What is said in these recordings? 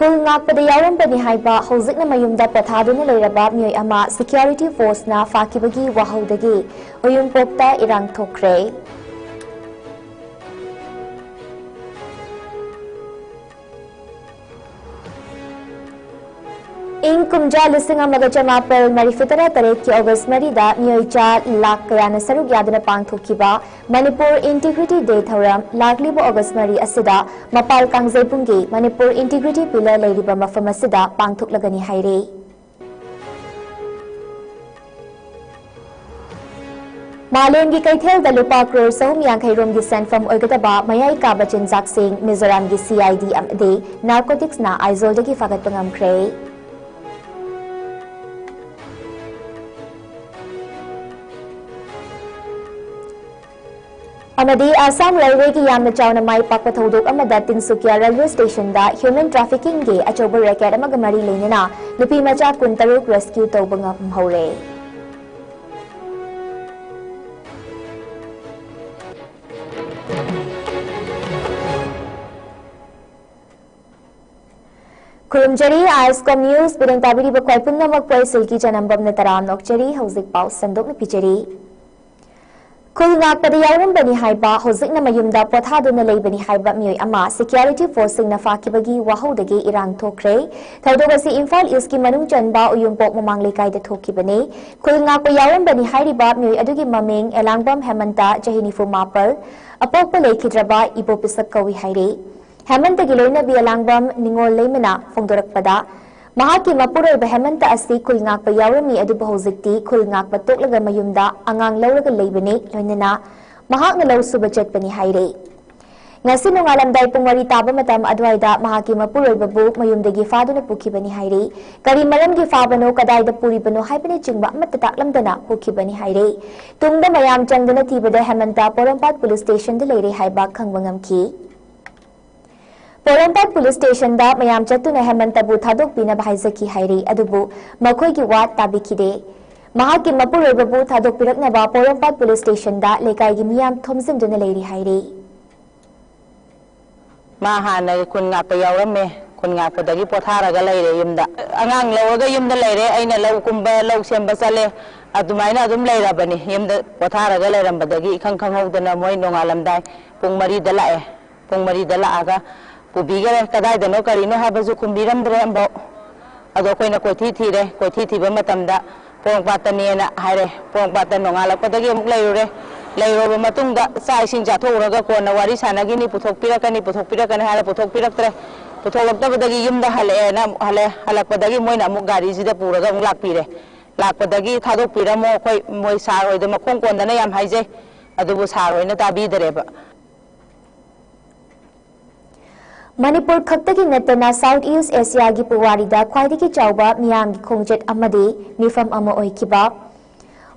Kul ngakpada yawarambani haiba hojikna mayumda pothaduna leiraba miyoi ama security force na fakibagi wahaudagi uyumpokta irang thokre. ing kumja lising amaga chamapel marifutara taret ki August marida miyoi lakh kayana saruk yaduna pangthokiba Manipur Integrity Day thoram lagliba August mari asida mapal kangjaipungi Manipur Integrity Pillar leiriba mafam asida pangthoklagani haire. Malengi kaithel da lupa crore sahum yankhairom gi senfam oigadaba mayai kaba chinjak sing Mizoram gi CID amade narcotics na aizol dagi fagat pangamkre. Amadi Assam Railway ki yamna chawna mai pakpa thodok amada Tinsukia Railway Station da human trafficking ge achoba record amaga mari leinana nupi macha 13 rescue tawba ngam hore. Kurumjari ISCOM News bidang tabiri bakwai punnamak pwai silki janambam na taram nokchari hauzik pau sandok na pichari. Kul ngakpada yawarambani haiba hojikna mayumda pothaduna leibani haiba miyoi ama security force na fakibagi wahaudagi irang thokre thaudogasi imphal east ki manung chanba uyumpok mamang lekai da thokibane kul ngakpa yawarambani hairiba miyoi adugi maming elangbam hemanta jahinifu mapal apokpa lekhidraba ibopisak kawi haire hemanta gi loina bi elangbam ningol leimana phongdorakpada Mahaki mapuroi bahemanta asi kul ngakpa yawarami aduba hojikti kul ngakpa toklaga mayumda angang lauraga leibane loinana mahakna law suba chatpani haire ngasi nongalamdai pungwari taba matam adwaida mahaki mapuroi babu mayumdagi faduna pukhibani haire kari maramgi fabano kadaida puribano haibane chingba amata taklamdana pukhibani haire tungda mayam changdana thibada hemanta Porampat police station da leire haiba khangbangamki Porampat police station da mayam chatuna hemanta bu thadok pina bhaizaki hairi adubu makhoi gi wat tabikide mahaki mapuroi babu thadok pirakna ba Porampat police station da lekai gi miyam thomjin duna leiri hairi ma hana kun nga pa yawramme kun nga pa dagi pothara ga leire yimda angang lawaga yimda leire aina law kumba law semba sale adumaina adum leira bani yimda pothara ga leiram badagi khang khang hodana moi nongalamdai pung mari da lae pung mari da laaga Pubigare kadai dano karino habazu kumbiram dre ambo ado koina kothi thiba matamda pongpatani na haire pongpatan nongala kodagi amuk leiro matungda sai sing jathoraga kona wari sanagi ni puthokpirakani hala puthokpiraktre puthoktabadagi yumda hale na halakpadagi moina amuk gari sida puraga amuk lakpadagi thadokpiramo koi moi saroida makong kondana yam haije adubu saroina tabidareba Manipur khaktagi natana South East Asia gi puwari da khwaidagi chawba miyam gi khongjet amadi mifam ama oikiba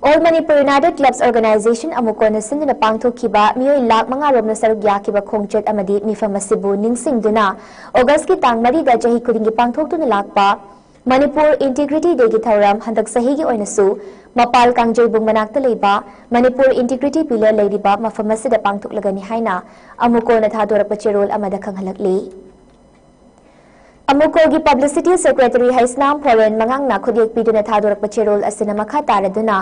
All Manipur United Clubs Organization amukona sinduna pangthokiba miyoi lakh mangarom na saruk yakiba khongjet amadi mifam asibu ningsingduna August ki tang mari da jahi kudingi pangthokduna lakpa Manipur Integrity Day gi thoram handak sahi gi oinasu mapal kangjebung manakta leiba Manipur Integrity Pillar leiriba mafam asida pangthoklagani haina amukona thadorapa cherol amada khanghalakli Amuko gi Publicity Secretary Haisnam Foreign mangangna khudek piduna thadorapa cherol asina makha taraduna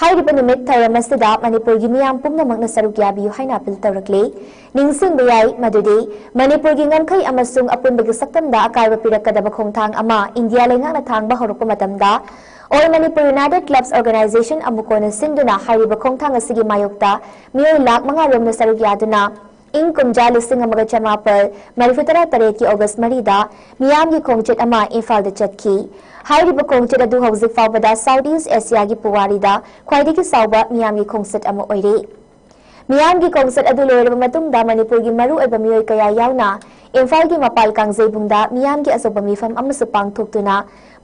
hairiba numit thoramasida Manipur gi miyam pumnamakna saruk yabiyu haina apil tawrakli ningsing bayai madudi Manipur gi ngamkhai amasung apunbagi saktamda akaiba pirakadaba khongthang ama India lengakna thangba horokpa matamda All Manipur United Clubs Organization amukona sinduna hairiba khongthang asigi mayokta miyoi lakh mangarom na saruk yaduna ing kumja lising amaga chamapal marifutara taret ki August marida miyam gi khongchet ama imphal da chatki hairiba khongchet adu hojik fawbada South East Asia gi puwari da khwaidagi sawba miyam gi khongset ama oire miyam gi khongset adu loiraba matungda Manipur gi maru oiba miyoi kaya yauna imphal gi mapal kangjebungda miyam gi asoba mifam amasu pangthoktuna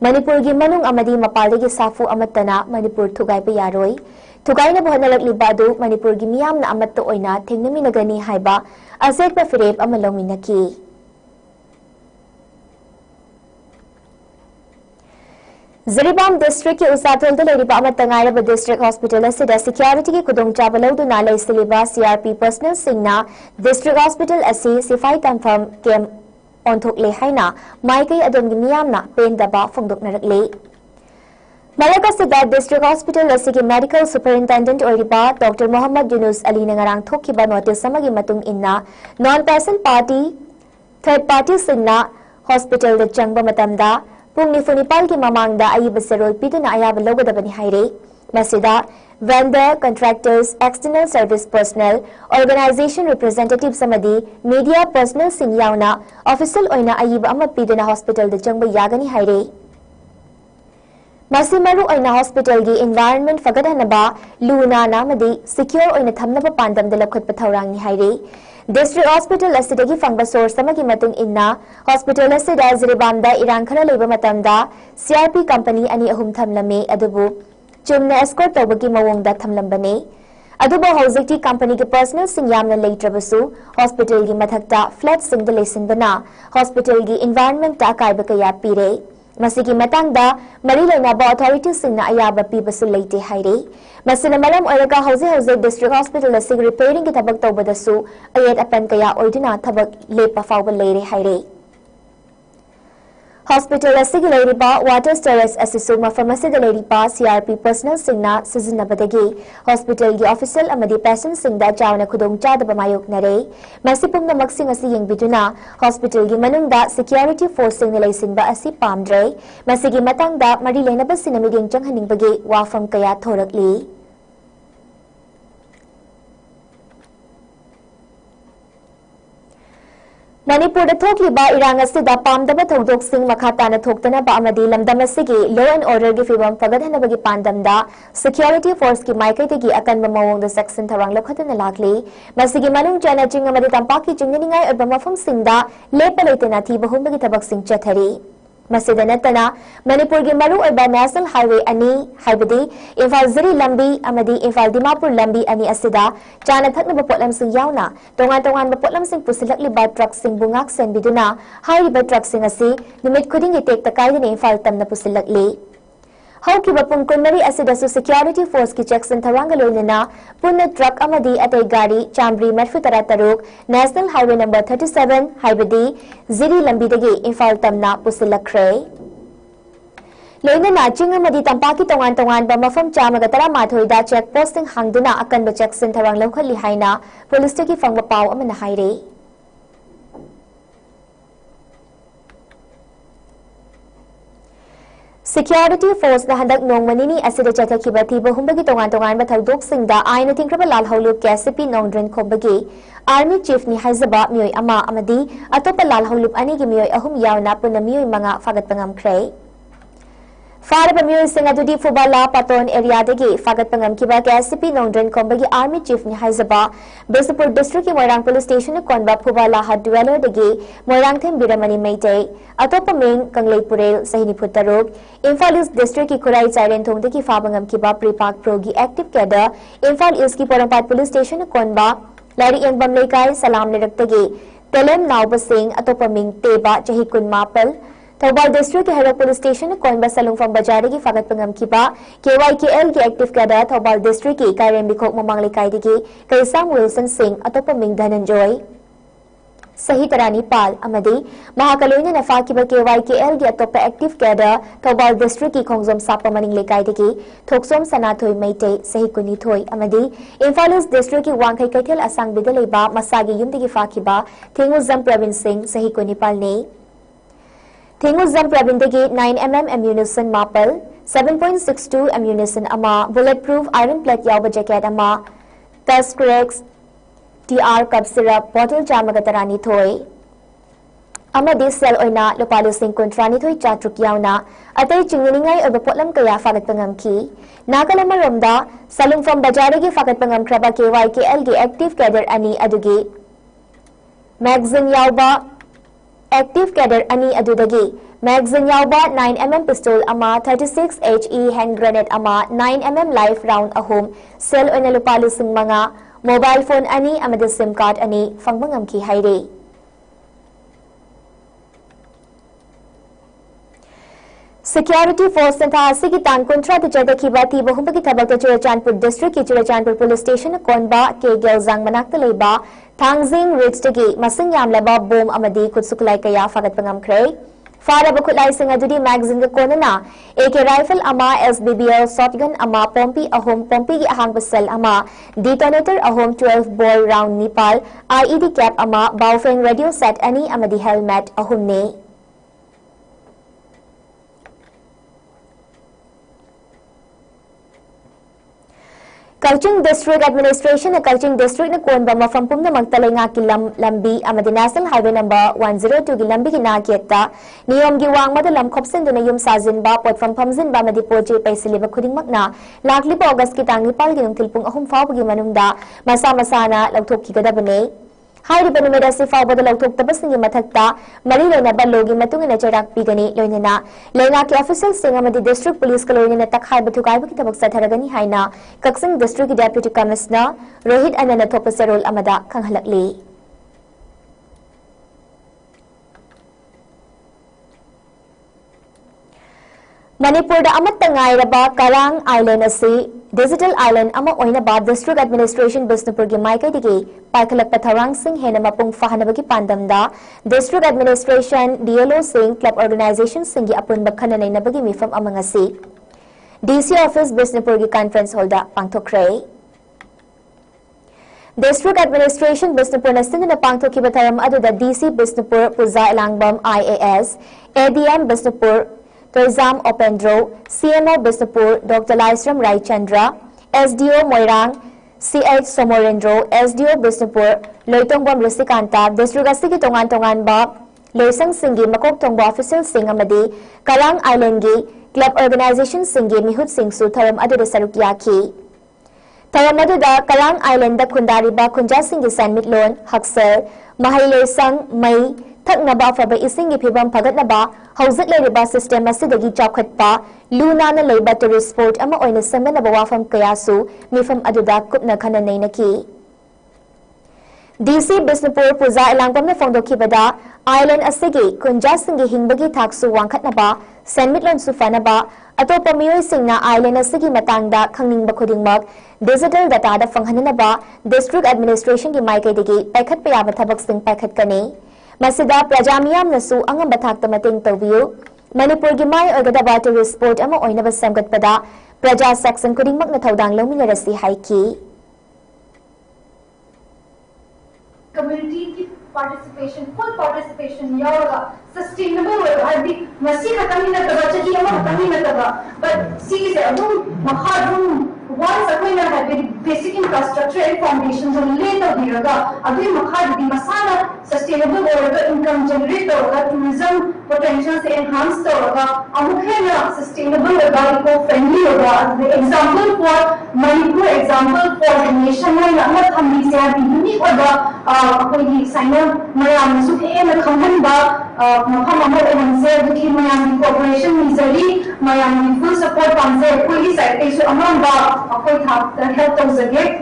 Manipur gi manung amadi mapaldagi safu amatana Manipur thugaiba yaroi Tugaina bohanalakliba adu Manipur gi miyamna amatta oina thengnaminagani haiba asekna fireb amalawminaki Zaribam District ki Usathol da leiriba amatta ngairaba District Hospital asida security ki khudongchaba lawduna leisiliba CRP personnel singna District Hospital asi sifai tampham kem onthokle haina maikai adongi miyamna pendaba phongdoknarakle Malakasida District Hospital asigi Medical Superintendent Oriba Dr. Muhammad Yunus Ali nangarang thokiba notice samagi matung inna non-person party third party singna hospital da changba matamda pung nifunipal ki mamangda ayiba serol piduna ayaba logadabani haire masida vendor contractors external service personnel organization representatives samadi media personnel sing yauna official oina ayiba ama piduna hospital da changba yagani haire Masimaru oina hospital gi environment fagadanaba luna namadi secure oina thamnaba pandam de lakhot pathaurangi haire District Hospital asidagi fangba source samagi matung inna hospital asida ziribamda irang khara leba matamda CRP company ani ahum thamlame adubu chumna escort tawbagi mawongda thamlambane adubu hojikti company ki personal sing yamna leitrabasu hospital gi mathakta flat sing de lesinbana hospital gi environment ta kaiba kaya pire Masigi matangda Marilena authorities singna ayaba pibasu leite haire masina malam oiraga hause district hospital asig repairing ki thabak tawbadasu ayat apan kaya oidina thabak lepa fawba leire haire Hospital asigi leiriba water storage asisu mafamasi de leiriba CRP personal singna sizinabadagi hospital gi official amadi patient singda chawna khudong chadaba mayok nare masipumna maksing asi yengbiduna hospital gi manungda security force singna leisinba asi pamdre masigi matangda mari lenaba sinamiding changhaningbagi wafam kaya thorakli Manipur da thokliba irang asida pamdaba thodok sing makhatana thoktana ba amadi lamdam asigi law and order gi fibam fagadhanabagi pandamda security force ki maikai tegi akanba mawongda section tharang lokhatana lakli masigi manung chana ching amadi tampaki chingningai urba mafam singda lepa leitena thi bahumbagi thabak sing chathari Masida natana Manipur gi maru oiba national highway ani haibadi imphal ziri lambi amadi imphal dimapur lambi ani asida chana thakna potlam sing yauna tongan potlam sing pusilakli ba truck sing bungak sen biduna hairiba truck sing asi nimit khuding tek takai ni imphal tamna pusilakli Hauki bapung kunmari asida su security force ki checks and tharangaloinana punna truck amadi atay gari chambri marfu tarataruk national highway number 37 haibadi ziri lambidagi imphal tamna pusilakre Loinana ching amadi tampaki tongan ba mafam chamaga tara mathoida check posting hangduna akan ba checks and tharang lokhali haina police ki fangba paw amana haire Security force na handak nongmanini asida chathakiba thiba humbagi tongan ba thodok singda aina tingraba lal hawlup KCP nongdren khobagi army chief ni haizaba mioi ama amadi atopa lal hawlup ani gi mioi ahum yawna punna mioi manga fagat pangam khrei Faraba mioi sing adudi Fubala Paton area degi fagat pangam kiba KCP nongdren khobagi army chief ni haizaba Bisapur district ki Moirang police station konba Fubala had dweller degi Moirang them biramani meite atopa ming kanglei purel sahini phutaruk Imphal East District की खुराई चाइरेन थोंगते की फाबंगम की बा प्रीपाक प्रोगी active cadre Imphal east की पोरंपाट police station कोनबा लारी एंबम लेकाई सलाम निरक्तगे तेलम नावब सिंह अतोपमिंग तेबा चही कुनमापल Thoubal district के हेरो police station कोनबा सलुंगफम बाजारे की फागत पंगम की बा KYKL की एक्टिव कैडर थौबाल डिस्ट्रिक्ट की कायरेन बिखोक ममांग लेकाई दिगी कैसांग विल्सन सिंह अतोपमिंग धनंजय सही तरह पाल अमदी महाकलोइन नफा की KYKL की अतोप एक्टिव कैडर थौबाल डिस्ट्रिक्ट की खोंगजोम सापा मनिंग लेकाई की थोकसोम सनाथोई मैते सही कुनीथोई अमदी इम्फाल ईस्ट डिस्ट्रिक्ट की वांखै कैथेल असंग बिदलेबा मसागी युमदगी फाकिबा थेंगुजम प्रवीण सिंह सही कुनीपाल ने थेंगुजम प्रवीण दगी 9mm ammunition मापल 7.62 ammunition अमा बुलेट प्रूफ आयरन प्लेट याव जैकेट अमा टस्क्रेक्स TR cup syrup bottle chamagataraani thoi amadi sel oina lupalo sing kontrani thoi chatruk yauna atai chingningai oba potlam kaya fagat pangam ki nakalama romda salung from bajare gi fagat pangam kraba KYKL gi active cadre ani adugi magazine yauba active cadre ani adudagi magazine yauba 9mm pistol ama 36 HE hand grenade ama 9mm live round ahom sel oina lupalo sing manga Mobile phone ani amada SIM card ani fangbangam ki haire Security Force Santha की तांग कुंट्रा चढ़ की बात बहुम की थबक Churachandpur district की Churachandpur police station कोनबा के गेलजांग मनाक्ता लेबा थांगजिंग रिजदगी मसिंग यामलबा बोम अमदी कुत्सुकुलाई कया फागत पंगमख्रे फारब खुलाइसिंग अदुदी मैगजीन का कोनना AK राइफल अमा SBBL शॉटगन अमा पोंपी अहोम पोंपी की अहांग सेल अमा डिटोनेटर अहोम 12 बॉल राउंड निपाल IED कैप अमा बाउफेंग रेडियो सेट अनि अमदी हेलमेट अहोम ने Coaching District Administration Coaching District na konba mafam pumna magtalay ki lambi amadi National Highway number 102 ki lambi ki nakita niyom gi wang madalam khopsen duna yum sajin ba pot from pamzin ba madi poje paisiliba khuding magna lakli pa August ki tangi pal gi tilpung ahum faw gi manungda masa masana lagthok ki gadabane Hari Benumeda Sifa Badal took the Basing Matakta, Marina Balogi Matung in a Cherak Pigani, Lonina, Lenaki officials sing among the district police colony in a Takai Batukai Sataragani Haina, Kaksing District Deputy Commissioner, Rohit and then Topaserol Amada, Kanhalakli. Manipur da amat tangay raba Karang Island asi Digital Island ama oinaba District Administration Bisnupur gi maikay digi paikalak patharang sing hena mapung fahanabagi pandamda District Administration DLO sing Club Organization sing gi apun bakhananay nabagi mifam amang asi DC Office Bisnupur gi Conference Hall da pangthokre District Administration Bisnupur na sing na pangthokki bataram adu da DC Bisnupur Puza Ilangbam IAS ADM Bisnupur Toizam Opendro, CMO Bisnupur, Dr. Laisram Rai Chandra, SDO Moirang, CH Somorendro, SDO Bisnupur, Loitongbam Rusikanta, District Asiki Tongan Ba, Loisang Singi, Makok Tongba Official Sing Amadi, Karang Islangi, Club Organization Singi, Mihut Singsu, Taram Adu Sarukyaki. Taram Adu da Karang Island da Kundariba, Kunja Singi San Mitlon, Haksel, Mahai Sang, Mai, Thak naba faba isingi phibam phagat naba hauzik leiriba system asidagi chawkhatpa luna na leiba tourist sport ama oina samana bawafam kayasu mifam aduda kupna khana nainaki DC Bisnupur Puza Ilangpam na fongdoki bada island asigi kunja singi hingbagi thaksu wangkhat naba senmitlon sufanaba atopa miyoy singna island asigi matangda khangning khudingmak digital data da fanghanaba district administration gi maikai digi paikhat payaba thabak sing paikhat kani Masida Prajamiyam Nasu Angam Batakta Mating Tawiyu, Manipur Gimai Ogadaba to sport ama oinaba samgat pada, Praja Saxon Kuding Magnatodang Lominarasi Haiki. Community participation, full participation, yoga, sustainable would be Masika Kamina Tabachaki ama Kamina, but see the Mahadum. Once a winner had very basic infrastructure and foundations on later Viraga, Agri Makhadi Masana, sustainable income generator, tourism potentials enhanced Amukena, sustainable eco-friendly the example for Manipur, example for the nation and unique or sign up Mayam Suke and Kamanda Mahamad and Zerki Mayam Corporation easily Mayam full support on the police side so among the help of the gate.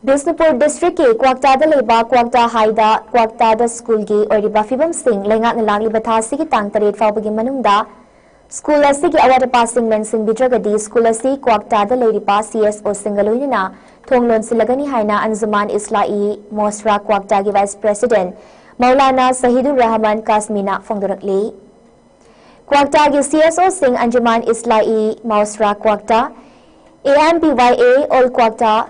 Bisnupur District ke Kwaktada leba Kwakta Haida Kwaktada School gi oriba fibam sing lengat nalangli bathasi ki tang taret fawbagi manungda School asi ki award passing men sing bidragadi School asi Kwaktada leripa CSO singalunina thonglon silagani haina Anzuman Islai Mosra Kwakta gi Vice President Maulana Sahidur Rahman Kasmina fongdorakli Kwakta gi CSO sing Anjuman Islai Mosra Kwakta AMPYA All Kwakta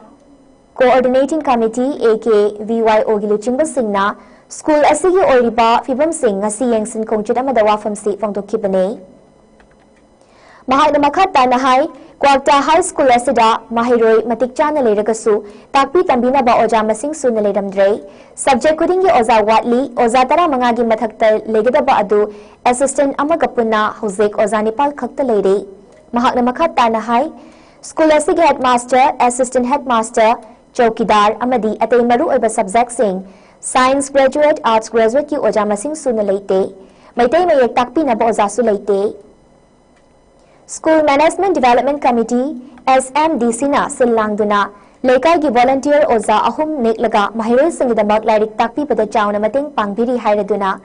Coordinating Committee AK VYO Giluchimba Singna School Asigi Oriba Fibam Sing Asi Yangsin Kongchit Amada Wafam State Fongdokibane Mahagna Makata Nahai Kwakta High School Asida Mahiroi Matikchana Leragasu Takpi Tambina Ba Oja Masing Sunaledamdre Subject Kudingi Oza Watli Oza Tara Mangagi Matakta Legada Ba Adu Assistant Amagapuna Hosek Oza Nepal Kakta Lady Mahagna Makata Nahai School Asigi Headmaster Assistant Headmaster Chowkidar Amadi Atay Maru Oba Subject Sing Science Graduate Arts Graduate Ki Oja Masing Sunalate Maitay Mayak Takpi na Ba Oza Sulate School Management Development Committee SMDC na Silangduna Lekay gi volunteer Oza Ahum Neklaga Mahiroi Singidamak Lairik Takpi Pada Chawna Mating Pangbiri Hairaduna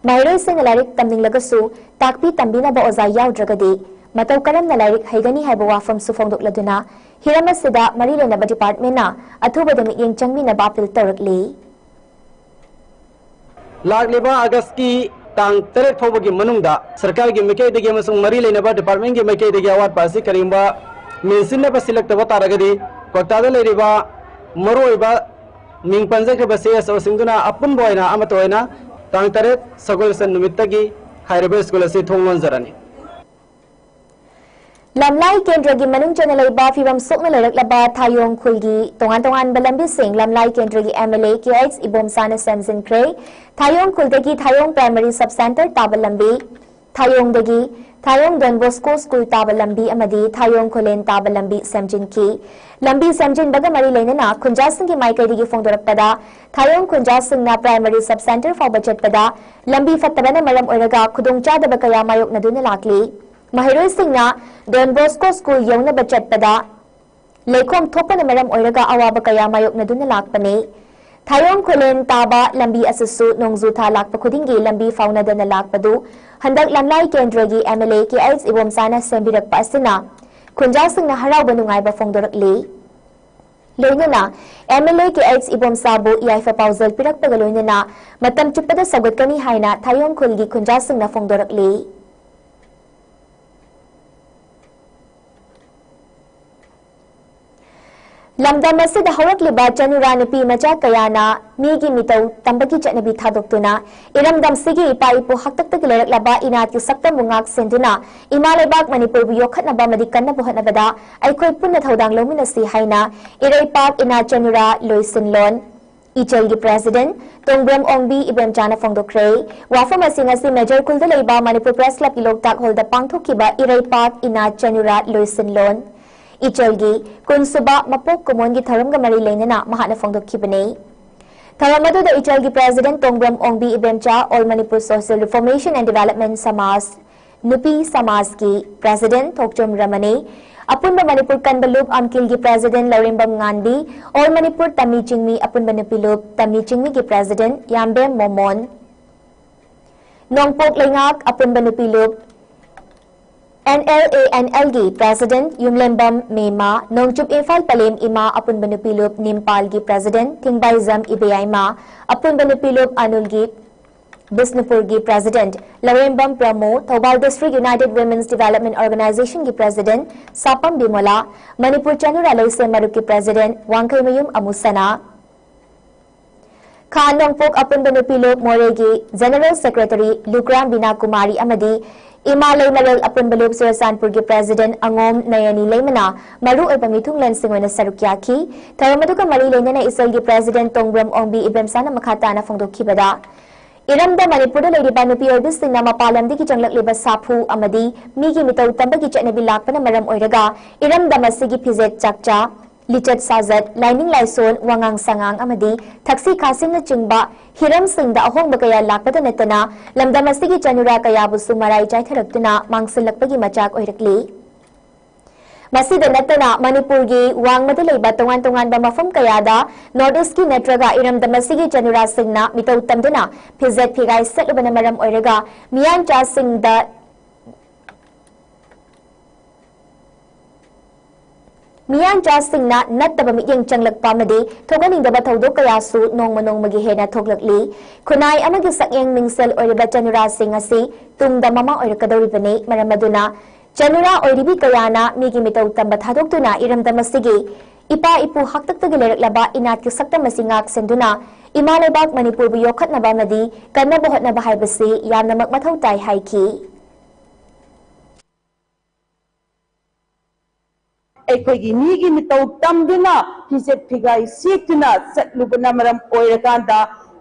Mahiroi sing larik tamning lagasu takpi tambina ba oza yaudrakadi matau karam na larik haigani haiba wafam su fongdok laduna hirama sida mari lenaba department na athuba demi yeng changmi na bapil tawrakli लाखलेबा अगस्त की तांग तरह fob की मनुंगदा सरकार की मिके दगे मसुंग मरी लेनेबा department की मिके दगे award Pasi करीबा मेंसिन बस select बता रगदी कोटादा लेरिबा मरोइबा Ming पंजे के बसे सो सिंगुना अपन बोयना अमतोयना तांग तरह सगोल सन निमित्तगी हायरबे स्कूल से Thongon जरानी Lamlai Kendra gi manung chana leiba fibam sokna lerak laba thayong khulgi tongan balambi sing Lamlai Kendra gi MLA KX ibom sana Samson Kray thayong khulgi thayong primary sub center tabalambi thayong dagi thayong Don Bosco school tabalambi amadi thayong kholen tabalambi Samjin ki lambi Samjin baga mari leinana khunjasing gi maikai gi fongdorak pada thayong khunjasing na primary sub center for budget pada lambi fattabana maram oiraga khudongcha da bakaya mayok naduna lakli Mahiroi singna Don Bosco school yongna bachat pada lekhom thopana maram oiraga awaba kaya mayok naduna lakpane thayong kholen taba lambi asasu nongzu tha lakpa khudingi lambi fauna dana lakpadu handak lamlai kendra gi MLA KX ibom sana sembirak pasina khunja singna harau banungai ba fongdorak le loinana MLA KX ibom sabu yaifa pausal pirak pagaloinana matam chupada sagot kani haina thayong khulgi khunja singna fongdorak le Lamdam asid hawak liba chanura napi macha kayana migi mitau tambaki chanabi thadokuna iramdam sigi ipa ipu haktak tak lerak laba inat ki sakta mungak senduna imalebak Manipur bu yokhatna ba madikanna buhatna bada aikoi punna thodang lomina si haina irai pak ina chanura loisin lon Ichel gi president Tongbram Ongbi ibem chana fongdokre wafam asinga si major kulda leiba Manipur press club ki loktak holda pangthokiba irai pak ina chanura loisin lon Ichelgi kunsuba mapok kumongi tharamga mari leinana mahana fongdokkibane tharamadu da Ichelgi president Tongbram Ongbi ibemcha All Manipur Social Reformation and Development Samas Nupi Samas ki president Thokchom Ramane Apunba Manipur Kanbalub Amkilgi president Larimbam Ngandi All Manipur Tami Chingmi Apunba Nupilub Tami Chingmi ki president Yambe Momon Nongpok Lengak Apunba Nupilub NLANLG President Yumlembam Mema Nongchup Imphal Palem Ima Apun Banupilub Nimpalgi President Thingbaizam Ibeyaima Apun Banupilub Anulgi Bisnupurgi President Larembam Pramo Thobal District United Women's Development Organization ki President Sapam Bimola Manipur Chanura Laise Maruki President Wangkaimayum Amusana Khan Nongpok Apun Banupilub Moregi General Secretary Lukram Bina Kumari Amadi Imalay Malal Apun Balub Surasanpur ki President Angom Nayani Leimana Maru ay pamithung lansing na sarukyaki Tharamaduka Mari Leimana isal ki President Tongbram Ongbi ibemsana makata na fongdoki bada Iramda Manipur lady Banupi Orbis na mapalamdi ki janglak liba saphu amadi migi mitaw tamba ki chanabi lakpa na maram oiraga Iramda masigi pizet chakcha Lichat Sazat, Lining Laison, Wangang Sangang Amadi, Taxi Kasing na Chingba, Hiram Singh da Ahong Bagaya Lakpata Netana, Lamdamasigi Chanura Kayabu Sumarai Jaitaraktuna, Mangsil Lakpagi Machak Oirakli. Masida Natana, Manipurgi, Wang Madalay Batongan ba Mafam Kayada, Nordiski Netraga, Iram Damasigi Chanura Singna, Mitaw Tamduna, Pizet Pigay Setlubana Oiraga, Mian Cha Singh da Miyan Jasing na nattaba miyang changlak pamadi thoganing daba thawdo kayasu nong magi hena thoglakli kunai amagi sakyang mingsel oriba chanura sing asi tungda mama oirakadoribane maramaduna chanura oiribi kayana migi mitaw tamba thadoktuna iramdamasigi ipa ipu haktaktagi leraklaba inat ki sakta masingak senduna imalebak Manipur bu yokhatna ba madi kanna bohotna ba haibasi yamna magmathaw tai haiki ꯑꯩꯈꯣꯏꯒꯤ ꯃꯤꯒꯤ ꯃꯤꯇꯧ ꯇꯝꯗꯨꯅ ꯐꯤꯖꯦꯠ ꯐꯤꯒꯥꯏ ꯁꯦꯠꯇꯨꯅ ꯆꯠꯂꯨꯕꯅ ꯃꯔꯝ ꯑꯣꯏꯔꯀꯥꯟꯗ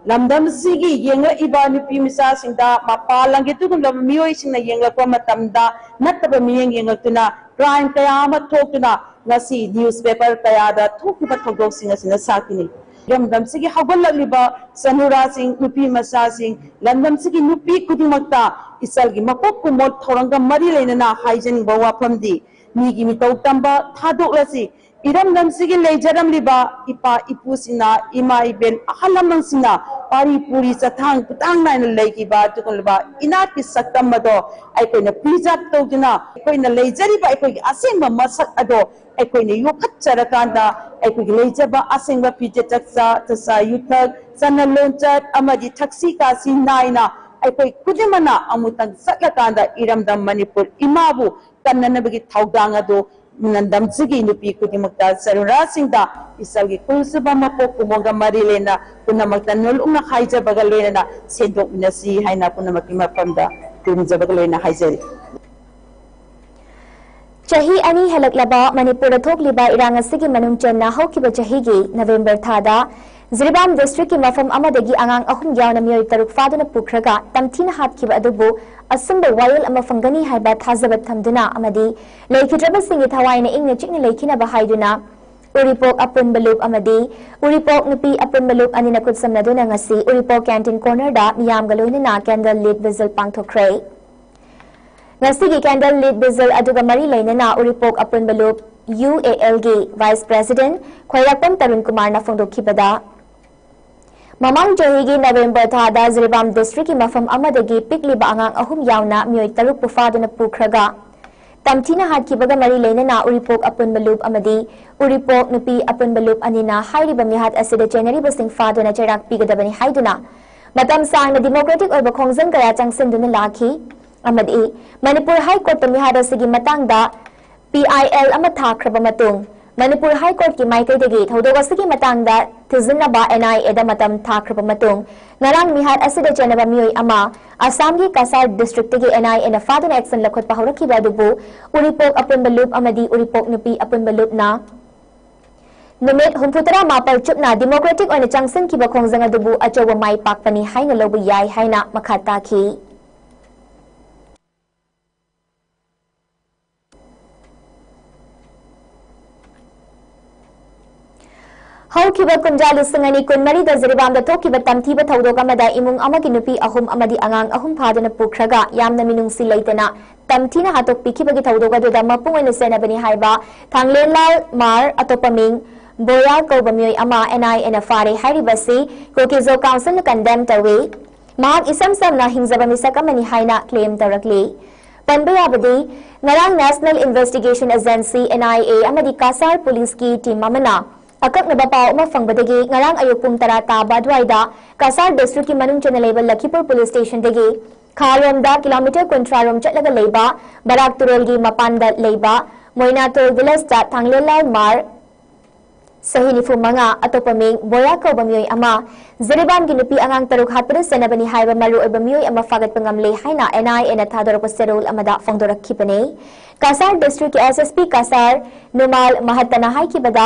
ꯂꯝꯗꯝꯁꯤꯒꯤ ꯌꯦꯡꯂꯛꯏꯕ ꯅꯨꯄꯤ ꯃꯆꯥꯁꯤꯡꯗ ꯃꯄꯥꯟꯂꯝꯒꯤ ꯑꯗꯨꯒꯨꯝꯂꯕ ꯃꯤꯑꯣꯏꯁꯤꯡꯅ ꯌꯦꯡꯂꯛꯄ ꯃꯇꯝꯗ ꯅꯠꯇꯕ ꯃꯤꯠꯌꯦꯡ ꯌꯦꯡꯂꯛꯇꯨꯅ ꯀ꯭ꯔꯥꯏꯝ ꯀꯌꯥ ꯑꯃ ꯊꯣꯛꯇꯨꯅ ꯉꯁꯤ ꯅ꯭ꯌꯨꯁꯄꯦꯄꯔ ꯀꯌꯥꯗ ꯊꯣꯛꯈꯤꯕ ꯊꯧꯗꯣꯛꯁꯤꯡ ꯑꯁꯤꯅ ꯁꯥꯈꯤꯅꯤ ꯂꯝꯗꯝꯁꯤꯒꯤ ꯍꯧꯒꯠꯂꯛꯂꯤꯕ ꯆꯅꯨꯔꯥꯁꯤꯡ ꯅꯨꯄꯤ ꯃꯆꯥꯁꯤꯡ ꯂꯝꯗꯝꯁꯤꯒꯤ ꯅꯨꯄꯤ ꯈꯨꯗꯤꯡꯃꯛꯇ ꯏꯆꯜꯒꯤ ꯃꯄꯣꯛ ꯀꯨꯝꯑꯣꯠ ꯊꯧꯔꯝꯒ ꯃꯔꯤ ꯂꯩꯅꯅ ꯍꯥꯏꯖꯅꯤꯡꯕ ꯋꯥꯐꯝꯗꯤ ꯃꯤꯒꯤ ꯃꯤꯇꯧ ꯇꯝꯕ ꯊꯥꯗꯣꯛꯂꯁꯤ ꯏꯔꯝꯗꯝꯁꯤꯒꯤ ꯂꯩꯖꯔꯝꯂꯤꯕ ꯏꯄꯥ ꯏꯄꯨꯁꯤꯡꯅ ꯏꯃꯥ ꯏꯕꯦꯟ ꯑꯍꯜ ꯂꯃꯟꯁꯤꯡꯅ pari puri sathang putang na legi ba tukul ba ina ki saktam mado ai ko na preserve to dina ko na lejari ba ko asing ma masak ado ai ko ne yukhat charakanda ai ko lejaba asing ba pije taksa tasa yuthak sanalonchat amadi thaksi ka sinaina ai ko kudimana amutang satlakanda iramdam manipur imabu kannana bagi thaudang ado nandam sigi nupi kudimakta sarura singda isagi kulsuba mapok kumonga marilena kunamakta nulunga haija bagalena sendok nasi haina kunamakti mapamda kunja bagalena haijari Chahi ani halaklaba Manipur thokliba irang asigi manung channa haukiba chahi gi November thada Ziribam district ki mafam amadagi angang ahum yauna miyoi taruk faduna pukraga tamthina hatkiba adubu asumba wayal ama fangani haiba thazabat thamduna amadi leikidraba singi thawaina ingna chikni leikina ba haiduna Uripok apun balup amadi Uripok nupi apun balup anina kutsamnaduna ngasi Uripok canteen corner da miyam galoina na candle lit visual pangthokre ngasi gi candle lit visual aduga mari leina na Uripok apun balup UAL gi vice president Khwairapam Tarun Kumar na phongdokhibada Mamang Johigi November thada Ziribam district ki mafam amadagi pikliba angang ahum yauna miyoi taruk pufaduna pukraga tamthina hatkibaga mari leina na Uripok apun balup amadi Uripok nupi apun balup anina hairiba mihat asida January basing faduna charak pigadabani haiduna matam sangna democratic oiba khongjang kaya changsinduna lakhi amadi Manipur High Court mihat asigi matangda PIL ama thakraba matung Manipur High Court ki maikai dagi thodogasi matangda thizinaba NIA da matam thakraba matung ngarang mihat asida janaba miyoi ama Assam ki Kasar district gi NIA na faduna action lakhot pahuraki badubu Uripok apun balup amadi Uripok nupi apun balup na numit humputara mapal chupna democratic oina changsin ki ba khongjang adubu achoba mai pakpani haina lobu yai haina makhata ki Haukiba kunjalu singani kunmari da Ziribam da thokiba tamthiba thaudoka mada imung amagi nupi ahum amadi angang ahum phadana pukraga yamna minungsi leitana tamthina hatok pikibagi thaudoka da mapung oina senabani haiba thanglenlal mar atopaming boya kobamyoi ama NIA na fare haribasi kokizo council na condemn tawi mag isam samna hingjaba misakamani haina claim tarakli panbayabadi ngarang National Investigation Agency NIA amadi Kasar police ki team amana akaknaba pau ama fangbadagi ngarang ayuk pung tara taba dwaida Kasar district ki manung chana level Lakipur police station dagi khalomda kilometer kuntrarom chatlaga leiba barak turol gi mapanda leiba moinator village da thanglelal mar sahinifu manga atopaming boya ko bamyoi ama Ziribam gi nupi angang taruk hatpura senabani haiba maru bamyoi ama fagat pangamle haina NIA na thadorapa serol amada phongdorakhipane Kasar district ki SSP Kasar Numal Mahatana hai ki bada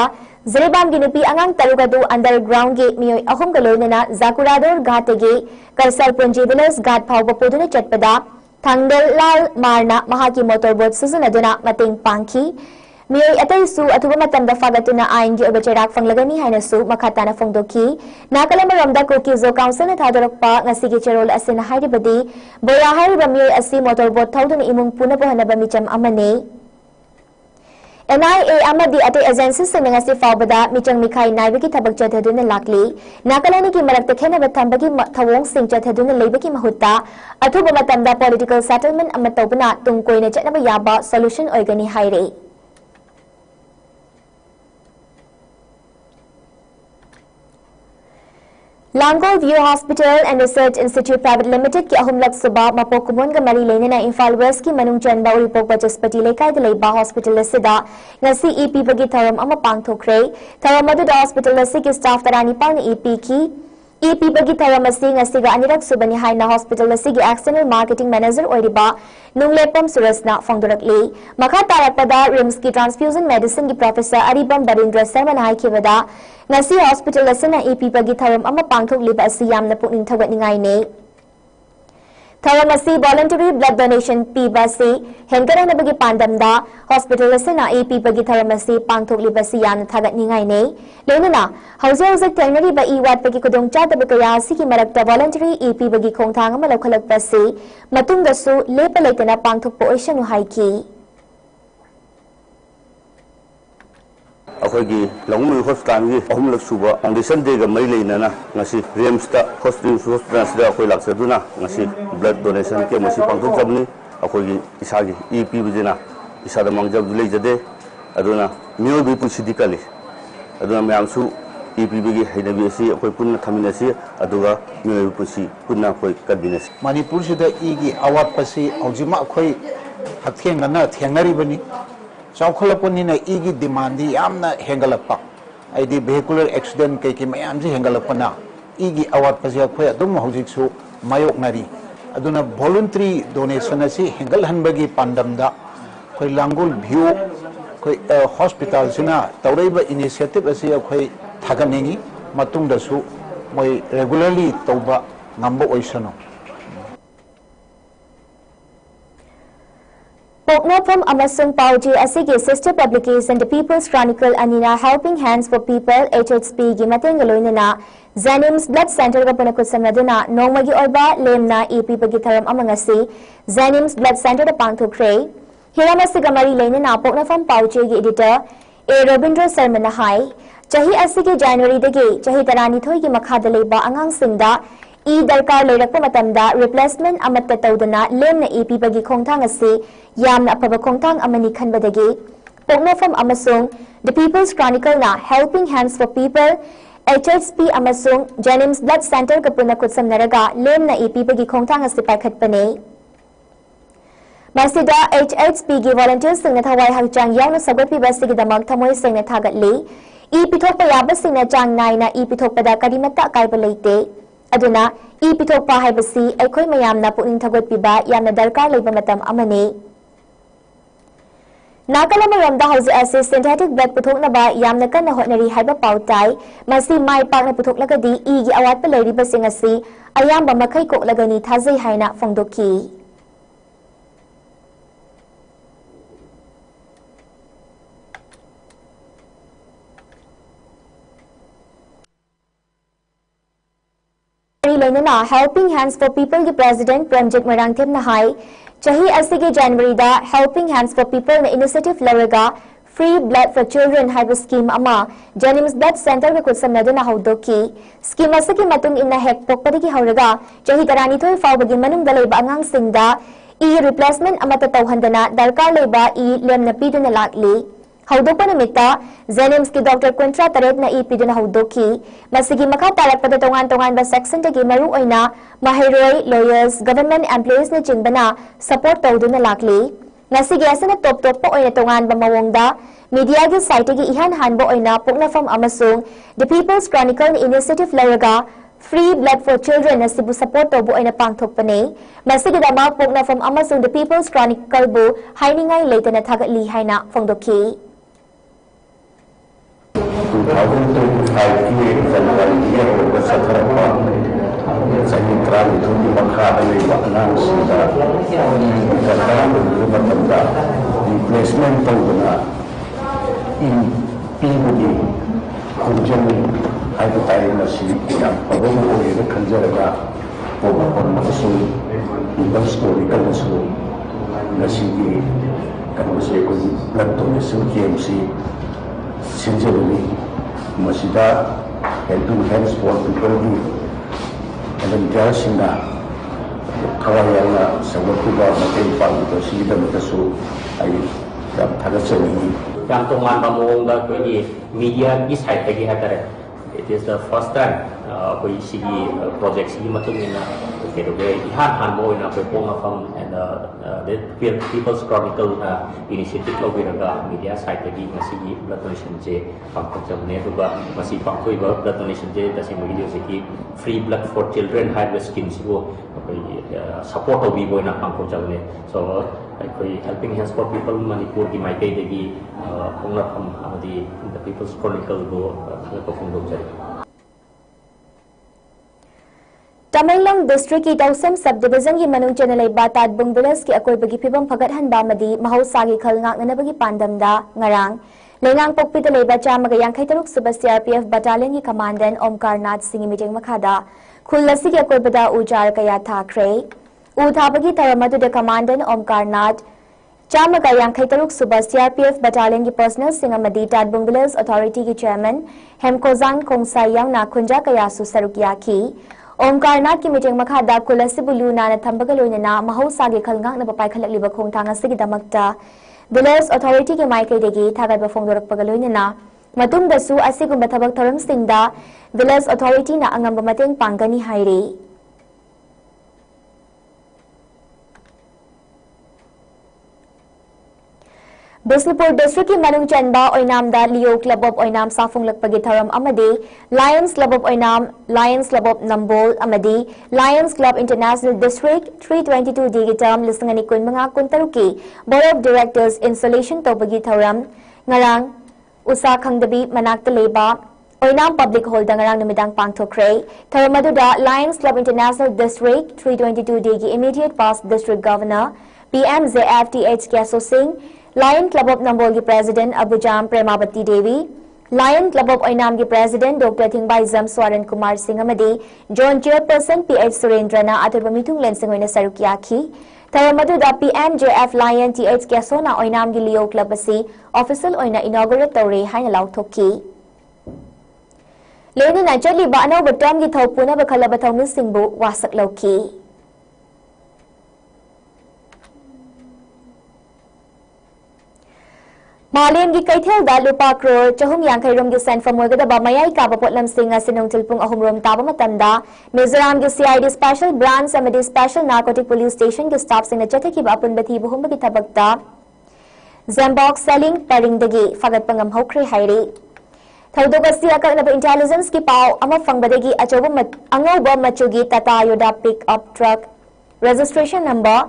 Ziribam gi nupi angang tarugadu underground gi miyoi ahum galoina Zakurador ghat gi Karsar Punji village ghat phawba poduna chatpada thangdel lal marna mahaki motorboat suzunaduna mating pangki miyoi atai su athuba matamda fagatuna ain gi obacharak fanglagani haina su makhatana phongdoki nakalamaramda kokizo council na thadorakpa ngasi gi cherol asina hairibadi boya hariba miyoi asi motorboat thauduna imung puna pohanaba micham amane NIA amadi atai agencies sing ngasi fawbada michang mikhai naibaki thabak chathaduna lakli nakalani ki marakta khenaba thambagi thawong sing chathaduna leibaki mahutta athuba matamda political settlement amma tawbana tungkoina chatnaba yaba solution oigani haire Lango View Hospital and Research Institute Private Limited ki ahum lak suba mapokumun ga mari leina imphal west ki manung chanba uripok bachaspati lekai de leiba hospital sida ngasi EP bagi tharam ama pangthokre tharam adu hospital ki staff tarani pan EP ki EP bagi tharam asi ngasi ga anirak subani haina hospital ki external marketing manager oiriba nunglepam surasna phongdorakli makha tarakpada rims ki transfusion medicine ki professor Aribam Barindra Sharma hai ki wada ngasi hospital asina EP bagi tharam ama pangthok liba asi yamna pukning thawatningai ne tharam asi voluntary blood donation piba si hengarana bagi pandamda hospital asina EP bagi tharam asi pangthok liba si yamna thagatningai ne lenuna hauze thainari ba iwat bagi kodong chata bakaya si ki marakta voluntary EP bagi khongthang ama lokhalak pasi matungda su lepa leitana pangthok po oisanu haiki अखोगी लंगमु hospital की अहुमलक सुबा foundation day गा मई लेना ngasi Rhames ता hospital सिदा अखोई लाक्सदुना ngasi ब्लड डोनेशन के मसी पांथोक जबनी अखोगी इसागी ईपी बिजना इसादा मंगजब लेजदे अदुना मियोबी पुसिदि कली अदुना मयामसु ईपी बिगी हैनबी असि अखोई पुन्ना थमिनसि अदुगा मियोबी पुसि पुन्ना अखोई कदिनस मणिपुर सिदा ईगी अवात पसि औजिमा अखोई हथेंगना थेंगरिबनी चौखलपनिना ईगी डिमांडी यामना हेंगलपा आइदी वेहिकुलर एक्सीडेंट कई मयाम से हेंगलपना ईगी अवात पसि अखोई अदुम हौजिकसु मायोकनरी अदुना वॉलंटरी डोनेशन असि हेंगलहनबगी पांडमदा अखोई लांगुल व्यू अखोई हॉस्पिटल सिना तौरैबा इनिशिएटिव असि अखोई थागनिंगी मतुंगदसु मोय रेगुलरली तौबा number ओइसनो Poknafam amasung pauji asigi sister publication The People's Chronicle anina Helping Hands for People HHP gi matengaloinana Zanims Blood Center ga panakut samnaduna nongmagi oiba lemna EP bagi tharam amangasi Zanims Blood Center da pangthokre hiramasiga mari leinana Poknafam pauji gi editor A Robindra Sarmana hai chahi asigi January dagi chahi tarani thoi gi makhada leiba angang singda ई दरकार लेरक्प मतमदा replacement अमत्ता तौदना लेमना ईपी बगी खोंथांग असी यामना अफबा खोंथांग अमनी खनबदगी पोक्नफम अमसुंग द पीपल्स क्रॉनिकल ना Helping Hands for People HHP अमसुंग जेनिम्स ब्लड सेंटर का पुना कुत्समनरगा लेमना ईपी बगी खोंथांग असी पाइखतपने मसिदा HHP गी वॉलंटियर्स सिंगना थवाई हंगचांग यावना सगोपी बसिगी दमक थमोय सिंगना थागतली ई पिथोकपा याबा सिंगना चांग नाइना ई पिथोकपदा करिमत्ता अकाइबा लेते अदुना ई पिथोकपा हाइबसी अखोई मयामना पुनिंग थगोत्पिबा यामना दरकार लेबा मतम अमने नाकलमरमदा हौजे असे सिंथेटिक ब्लड पुथोकनबा यामना कन्ना होटनरी हाइबा पाउताई मसी माइ पाकना पुथोकलगदी ई गी अवातपा लेरिबा सिंग असि अयामबा मखै कोकलगनी थाजै हाइना फोंदोकी Helping Hands for People की प्रेसिडेंट प्रमजित मरांगथेम नहाई चाही असगे जनवरी दा Helping Hands for People ने इनिशिएटिव लरगा Free Blood for Children हाइब स्कीम अमा जेनिम्स ब्लड सेंटर के कुछ समनदना हौदोकी स्कीम असगे मतुंग इन्ना हेक पोकपदगी हौरगा चाही तरानी थोय फावबगी मनुंग दलेबा अंगांग सिंगदा ई रिप्लेसमेंट अमता तौहंदना दरकार लेबा ई लेमना पीदुना लागली हौदोपा निमित्ता जेनिम्स की डॉक्टर क्विंट्रा तरेत ना ई पीदुना हौदोकी मसिगी मखा तारकपदा तोंगान तोंगान बा सेक्शन तगी मरु ओइना माहिरोय लॉयर्स गवर्नमेंट एम्प्लॉयीज ने चिंबना सपोर्ट तौदुना लागली ngasiगी asana top top pa oina tongan ba mawongda media gi site gi ihan han ba oina poknafam amasung The People's Chronicle initiative laraga Free Blood for Children asibu support tobu oina pangthokpane masigi dama poknafam amasung The People's Chronicle bu hainingai leitana thagatli haina phongdoki 2025 की जनवरी की होगा सत्रह संयुक्ता निधि मखा अनांसिदा replacement तौदना इन पीबगी खुंजन हाइबताई मसी याम पबम ओइना खंजरगा पोबम मसु इबल story कलसु नसीगी कनसे को blood donation KMC सिंजरली मसीदा हेल्पिंग हैंड्स फॉर पीपल की volunteersina thawayana sawatuba mateng pangdo sigidamatasu ai yam thagatsani yam tongan bamongda koi media ki side tagi hatare it is the first time koi sigi project sigi matungina ke do ihan han mo ina koi ponga from and the People's Chronicle initiative lo biraga media side tagi sigi blood donation je pangkojamne duba masi pangkoi blood donation je tase video sigi Free Blood for Children high scheme sibo support of we boina pangkojamne so koi Helping Hands for People Manipur ki maikai degi ponga from the People's Chronicle go ko phongdom jai Tamenglong district की तौसम sub division की मनुंग चेनलई बातात बुंगबुलस की अकोइबगी फिबम फगतहन बामदी महौसागी खल ngaknanabagi pandamda ngarang lengang pokpida leiba chamaga yangkhai taruk suba CRPF battalion की commandant Omkar Nath Singh meeting मखादा खुलसी की अकोइबदा उजार कया थाखरे उ थाबगी तरमदुदा commandant Omkar Nath Chamaga Yankaitaruk Suba CRPF Battalion की पर्सनल सिंगमदी टाटबुंग विलेज अथॉरिटी की चेयरमैन हेमकोजांग खोंगसाई यावना खुंजा कयासु सरुक याखी ओमकारनाथ की मीटिंग मखादा कुलसिबुलु नाना थंबगा लोइनना महौसागे खलंगांगना पाइखलकलिबा खोंगथांग असिगी दमक्ता विलेज अथॉरिटी के माइकैदगी थागतबा फोंदोरकपगा लोइनना मतुंगदसु असिगुंबा थबक थौरमसिंगदा विलेज अथॉरिटी ना अंगंबा मतेंग पांगनी हाइरे बिस्नुपुर डिस्ट्रिक्ट की मनुंग चंबा ओइनामदा लियो क्लब ऑफ ओइनाम साफुंगलकपगी थरम अमदी Lions Club of Oinam Lions Club of Nambol अमदी Lions Club International district 322 D की टर्म लिसंगनी कुनमंगा कुनतरुकी बोर्ड ऑफ डायरेक्टर्स इंस्टॉलेशन तोबगी थरम ngarang usa khangdabi manakta leba Oinam public hall दंगरांग नमिदांग पांगथोक्रे थरमदुदा Lions Club International district 322 D की immediate past district governor PMJFTH Keso Singh Lion Club of Nambol की president Abujam Premavati Devi Lion Club of Oinam की प्रेसिडेंट डॉक्टर थिंगबाइजम स्वरण कुमार सिंह अमदी जोन चेयरपर्सन PH सुरेंद्रना अतुब मिथुंग लेंसिंग ओइना सरुक याखी थरमदुदा PMJF लायन TH केसोना ओइनाम की लियो क्लब असी ऑफिशियल ओइना इनॉग्रेट तौरे हाइना लाउथोकी लेना चलीबा अनौब टर्म की थौ पुनब खलब थौमिसिंबु वासक लौकी मालेम की कैथेल लुपा क्रोर चहुम यांखैरोम की सेंफम होगदबा मयाई काबा पोटलम सिंह सिनोंथिल पुंग अहुमरोम ताबा मतमदा मिजोराम की CID स्पेशल ब्रांच अमदी स्पेशल नार्कोटिक पुलिस स्टेशन के स्टाफ सिंह चथखिबा अपुनबथी बहुम की थबकता जेम्बॉक्स सेलिंग परिंगदगी फगत पंगम हौख्रे हाइरे थौदोगसी अकनब इंटेलिजेंस की पाव अमा फंगबदगी अचोब अंगौब मचुगी टाटा योदा pickup truck registration number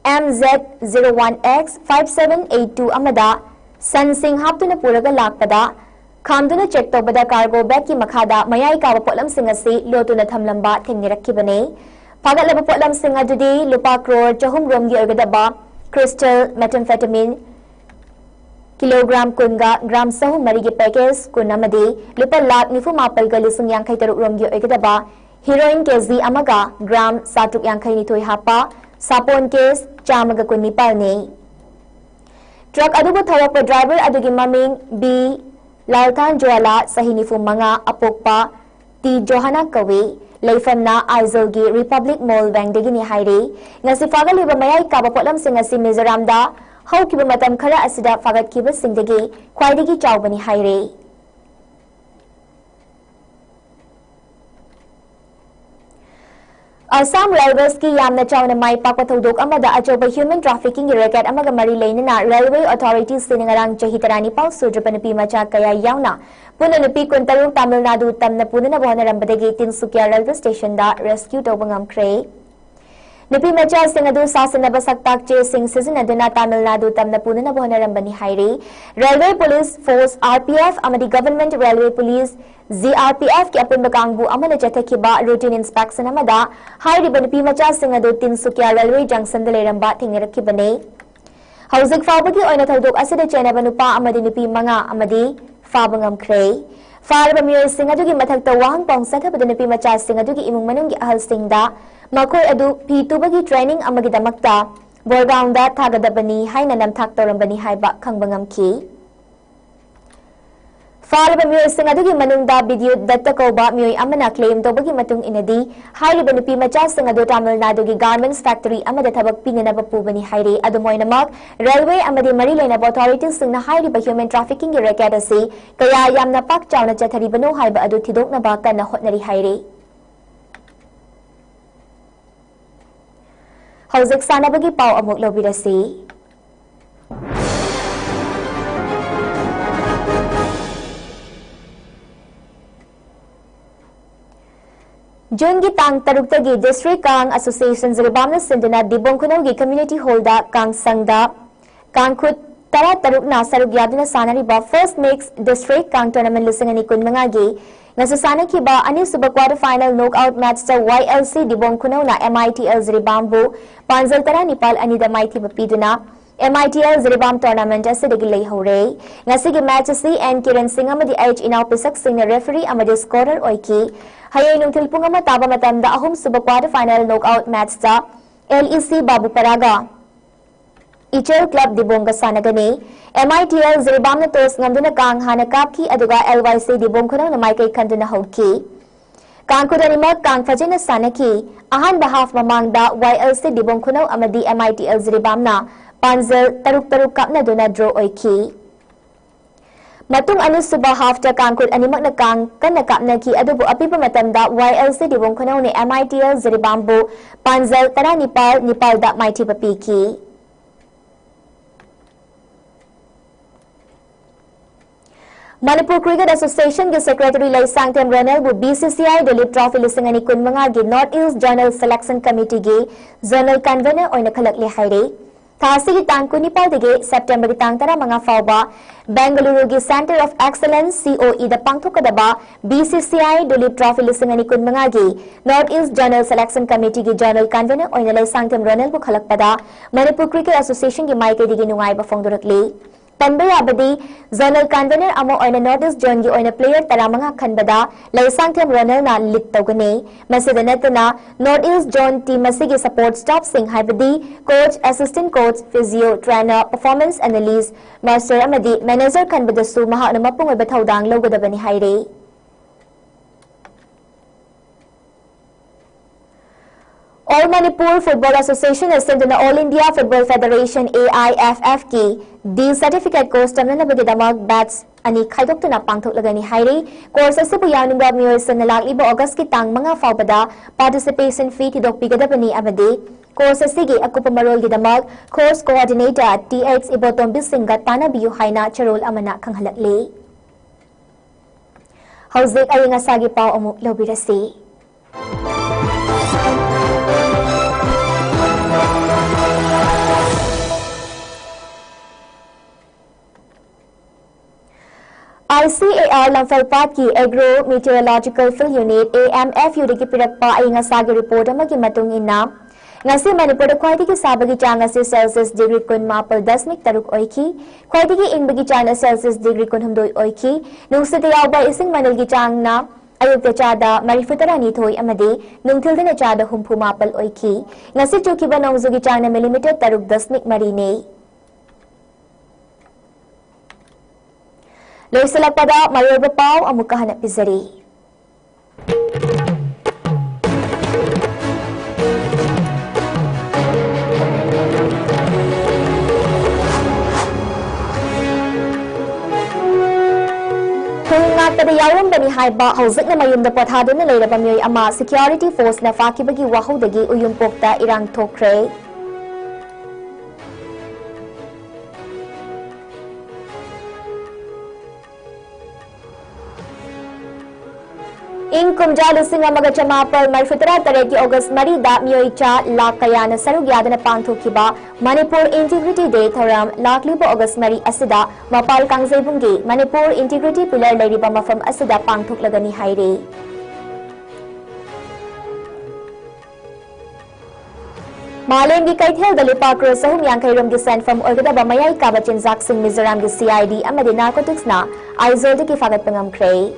MZ01X 5782 अमदा सनसिंग हापतुना पुरगा लाकपदा खामदुना चेक तौबदा कार्गो बैग की मखादा मयाई काबा पोटलम सिंह असि लोतुना थमलंबा थेंगिरक्किबने फागलबा पोटलम सिंह अदुदी लुपा क्रोर चहुम रोम की ओगदबा क्रिस्टल मेथाम्फेटामिन किलोग्राम कुंगा ग्राम सहु मरी के पैकेज कुनमदी लुपा लाख निफु मापल का लिसिंग यांखै तरुक रोम की ओगदबा हीरोइन केजी अमगा ग्राम साटुक यांखै निथोय हापा सापोन केस चामगा कुनिपालने ट्रक अदुबु थरक ड्राइवर अदुगी ममिंग बी लालथान जोला सही निफु मंगा अपोकपा टी जोहाना कवे लेफमना आइजोगी रिपब्लिक मॉल बैंगदगिनी हाइरे ngasi fagalibा मयाई काबा पोटलम सिंह असि मिजोरामदा हौकिबा मतम खरा असिदा फागतखिबा सिंगदगी ख्वाइदगी चावबनी हाइरे असम रेलवेज की यामना चावना माई पाक थौदोक अमदा अचौबा ह्यूमन ट्रैफिकिंग रेकेट अमगा मरी लेना रेलवे अथॉरिटी सिंगरांग चही तरानी पाव सुद्रप नुपी मचा कया यावना पुनः नुपी कुंतरुंग तमिलनाडु तमना पुनना बोहनरंबदगी तिनसुकिया रेलवे स्टेशन दा रेस्क्यू तौबंगमख्रे नुपी मचा सिंह अदु सासनब सक्ताक चे सिंह सिजनदुना तमिलनाडु तमना पुनना बोहनरंबनी हाइरे रेलवे पुलिस फोर्स RPF अमदी गवर्नमेंट रेलवे पुलिस GRPF के अपुनब कांगबु अमना चथखिबा रूटीन इंस्पेक्शन अमदा हाइरिबा नुपी मचा सिंह अदु तिनसुकिया रेलवे जंक्शन द लेरंबा थेंगरखिबने हौजिक फावबगी ओइना थौदोक असिदा चेनबा नुपा अमदी नुपी मंगा अमदी फाबंगमख्रे फारबा मियोय सिंह अदुगी मथक्ता वाहन पोंगसथबद नुपी मचा सिंह अदुगी इमुंग मनुंगी अहल सिंहदा मखोय अदु पीतुबगी ट्रेनिंग अमगी दमक्ता बोरगांवदा थागदबनी हाइना नमथाक तौरंबनी हाइबा खंगबंगमखी फारबा मियोय सिंह अदुगी मनुंगदा वीडियो दत्ता कौबा मियोय अमना क्लेम तौबगी मतुंग इनदी हाइरिबा नुपी मचा सिंह अदु तमिलनाडुगी गारमेंट्स फैक्ट्री अमदा थबक पिननबा पुबनी हाइरे अदुमोइनमक रेलवे अमदी मरी लेनबा अथॉरिटीज सिंहना हाइरिबा ह्यूमन ट्रैफिकिंग की रेकेट असि कया यामना पाक चावना चथरिबनो हाइबा अदु थिदोकनबा कन्ना होटनरी हाइरे हौजिक सानबगी पाव अमुक लौबिरसी जून की तांग तरुक्तगी डिस्ट्रिक्ट कांग एसोसिएशन जिरबामना सिंधुना दिबोंखुनौगी कम्युनिटी हॉलदा कांग संगदा कांगखुत तरा तरुकना सरुक यादुना सानरिबा फर्स्ट मिक्स डिस्ट्रिक्ट कांग टूर्नामेंट लिसिंगनी कुनमंगागी ngasi sanakiba ani suba quarter final knockout match ta YLC Dibongkhunau MITL Ziribambu panjal tara nipal ani da maithi bapiduna MITL Ziribam tournament asidagi lei hore ngasi gi match si N Kiran Singh amadi H Inau Pisak Singh referee amadi scorer oiki hayai nungthil pung ama taba matamda ahum suba quarter final knockout match ta LEC Babu Paraga Ichel Club Dibong Sanagani, MITL Ziribam Tos Nanduna Kang Hanakapki Aduga LYC Dibong Kuno na Michael Kanduna Hoki. Kang Kudanimot Kang Fajina Sanaki, Ahan Bahaf Mamangda YLC Dibong Kuno Amadi MITL Ziribam na Panzel Taruk Kapna Duna Dro Oiki. Matung Anusuba Hafta Kangkut Animak na Kang Kanakap na ki Adubo Apipa Matamda YLC Dibong Kuno ni MITL Ziribambo Panzel Tara Nipal da Mighty Papiki. Manipur Cricket Association के Secretary Lai Sangtem Ronel bu BCCI Delhi Trophy lisingani kun mga gi North East Journal Selection Committee ge Journal Convener oina khalak le haire. Thasi gi tang kunipal dige September gi tang tara mga fawba Bengaluru gi Center of Excellence COE da pangthokadaba BCCI Delhi Trophy lisingani kun mga gi North East Journal Selection Committee gi Journal Convener oina Lai Sangtem Ronel bu khalak pada Manipur Cricket Association gi maike dige nungai ba fongdorakle. Tanbaya Abadi, Zonal Convener Amo oina Northeast Zone gi oina player taramanga khanbada Lai Sangtem Ronel na lit tawgani. Masida natana Northeast Zone team masigi support staff sing haibadi coach, assistant coach, physio, trainer, performance analyst, master amadi manager khanbada su maha na mapung oiba thaudang logadabani haire. All Manipur Football Association has sent in the All India Football Federation AIFF ki D certificate course tamna nabagi damag bats ani khaidok na pangthok lagani haire course asibu yawningba miyoy sa nalakliba August ki tang mga fawbada participation fee tidok pigadabani amadi course asigi akupa marol gi damag course coordinator TX Ibotom Bisinga tana biyu haina charol amana khanghalakle hauzik ayinga sagi paw amu lobirasi ICAR Lamfelpat ki Agro Meteorological Field Unit AMFU diki pirakpa ay nga sagi report amagi matung ina ngasi Manipur khwaidigi sabagi chang ase Celsius degree kun mapal 10 taruk oiki khwaidigi inbagi chang Celsius degree kun humdoi oiki nungsita yawba ising manilgi chang na ayukta chada marifutara ni thoi amadi nungthildina chada humpu mapal oiki ngasi chukiba nongzugi chang na millimeter taruk 10 marine Loisalak pada Mayorba Pau amuka hanap pizari. Kung pada yawang bani haiba hauzik na mayum da pothado na layraba miyoy ama security force na fakibagi wahaw dagi uyumpokta irang tokre. Ing kumjalo singa magachamapal marfutara tareki August marida miyoicha lakaya na sarugyada na pangthukiba Manipur Integrity Day thoram lakliba August mari asida mapal kangzaybungi Manipur Integrity Pillar lairiba mafam asida pangthuklagani haire. Malengi kaithel dalipa cross sahum yankairam gi sent from orgadaba mayai kabachin Zaksin Mizoram gi CID amadi narcotics na aizol ki fagat pangam kray.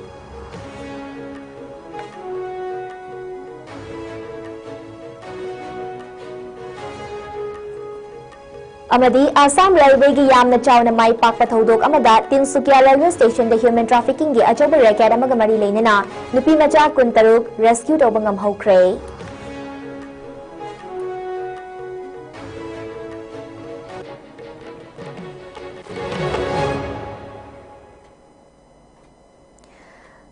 Amadi Assam Railway gi yamna chawna mai pakpa thodok amada Tinsukia Railway Station the human trafficking gi achoba record amaga mari leinena nupi macha kuntaruk rescue tobangam hokre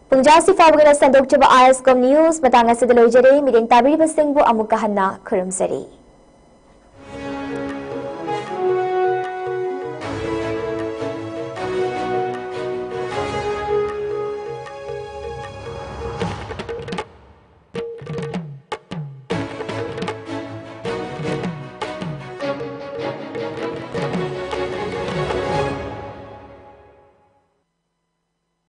Pungjasi fawgana sandok chaba ISCOM news matanga sidalojare mideng tabiri basingbu amuka hanna khurum sari